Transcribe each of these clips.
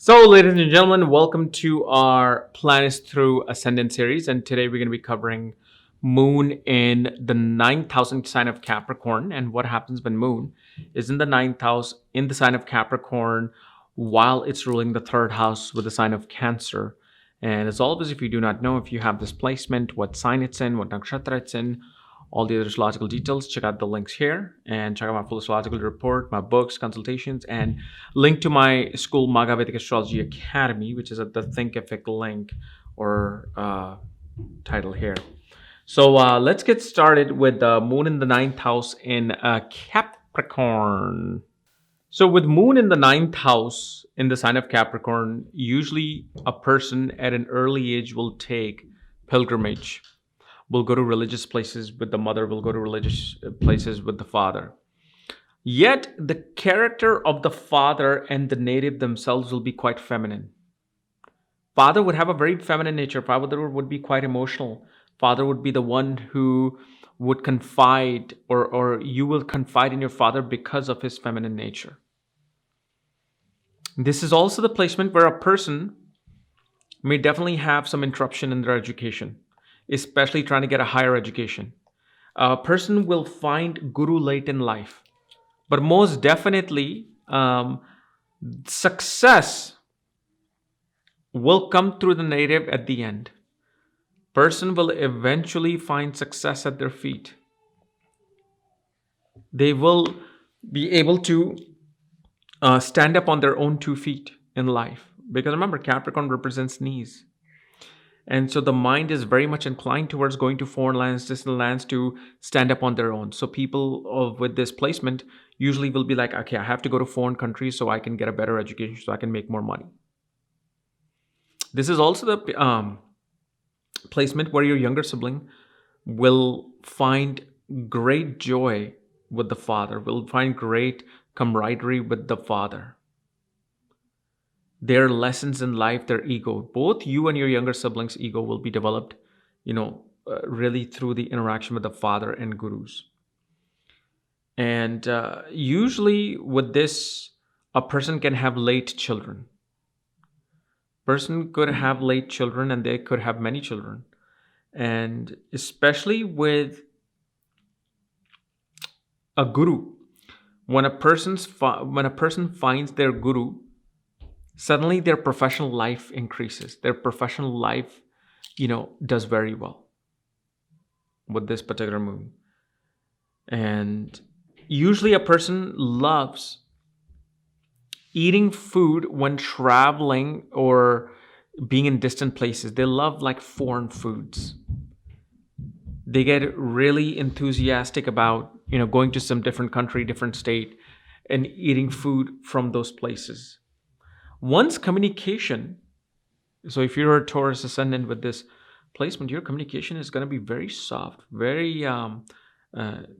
So, ladies and gentlemen, welcome to our Planets Through Ascendant series. And today we're going to be covering Moon in the 9,000 sign of Capricorn and what happens when Moon is in the 9th house in the sign of Capricorn while it's ruling the third house with the sign of Cancer. And as always, if you do not know, if you have this placement, what sign it's in, what nakshatra it's in, all the other astrological details, check out the links here and check out my full astrological report, my books, consultations, and link to my school Maga Vedic Astrology Academy, which is at the Thinkific link or title here. So let's get started with the Moon in the 9th house in Capricorn. So with Moon in the 9th house in the sign of Capricorn, usually a person at an early age will take pilgrimage, will go to religious places with the mother, will go to religious places with the father. Yet the character of the father and the native themselves will be quite feminine. Father would have a very feminine nature. Father would be quite emotional. Father would be the one who would confide, or you will confide in your father because of his feminine nature. This is also the placement where a person may definitely have some interruption in their education, especially trying to get a higher education. A person will find guru late in life, but most definitely success will come through the native at the end. Person will eventually find success at their feet. They will be able to stand up on their own 2 feet in life. Because remember, Capricorn represents knees. And so the mind is very much inclined towards going to foreign lands, distant lands to stand up on their own. So people with this placement usually will be like, okay, I have to go to foreign countries so I can get a better education, so I can make more money. This is also the placement where your younger sibling will find great joy with the father, will find great camaraderie with the father. Their lessons in life, their ego, both you and your younger siblings' ego will be developed, really through the interaction with the father and gurus. And usually with this, a person can have late children. Person could have late children and they could have many children. And especially with a guru, when a person finds their guru, suddenly their professional life increases. Their professional life, does very well with this particular moon. And usually a person loves eating food when traveling or being in distant places. They love like foreign foods. They get really enthusiastic about, going to some different country, different state, and eating food from those places. One's communication, so if you're a Taurus ascendant with this placement, your communication is going to be very soft, very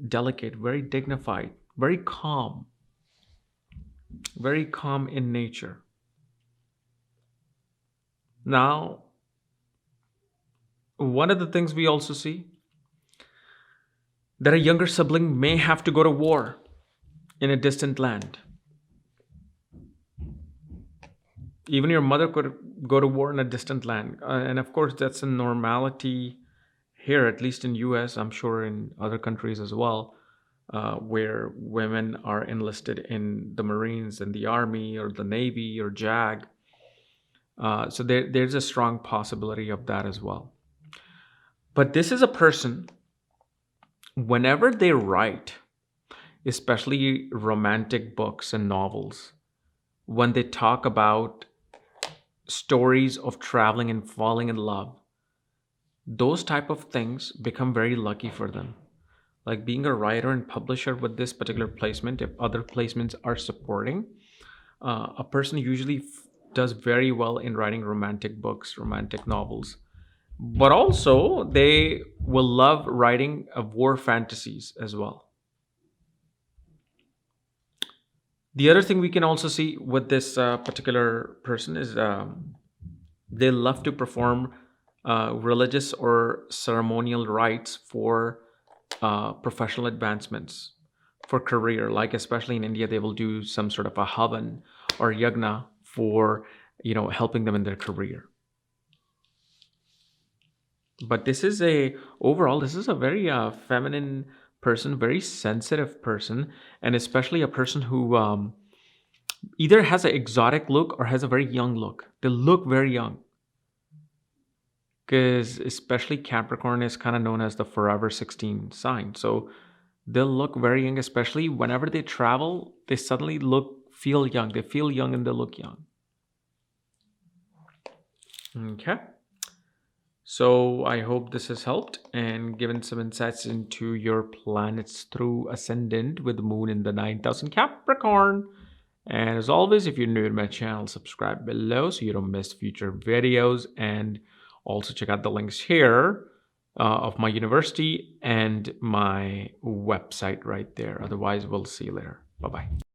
delicate, very dignified, very calm in nature. Now, one of the things we also see, that a younger sibling may have to go to war in a distant land. Even your mother could go to war in a distant land. And of course, that's a normality here, at least in US, I'm sure in other countries as well, where women are enlisted in the Marines and the Army or the Navy or JAG. So there's a strong possibility of that as well. But this is a person, whenever they write, especially romantic books and novels, when they talk about stories of traveling and falling in love, those type of things become very lucky for them. Like being a writer and publisher with this particular placement, if other placements are supporting, a person usually does very well in writing romantic books, romantic novels. But also they will love writing war fantasies as well. The other thing we can also see with this particular person is they love to perform religious or ceremonial rites for professional advancements, for career. Like especially in India, they will do some sort of a havan or yagna for helping them in their career. But this is a very feminine person, very sensitive person, and especially a person who either has an exotic look or has a very young look. They look very young, because especially Capricorn is kind of known as the forever 16 sign. So they'll look very young, especially whenever they travel. They suddenly feel young. They feel young and they look young. Okay. So I hope this has helped and given some insights into your planets through Ascendant with the moon in the 9th in Capricorn. And as always, if you're new to my channel, subscribe below so you don't miss future videos. And also check out the links here of my university and my website right there. Otherwise, we'll see you later. Bye-bye.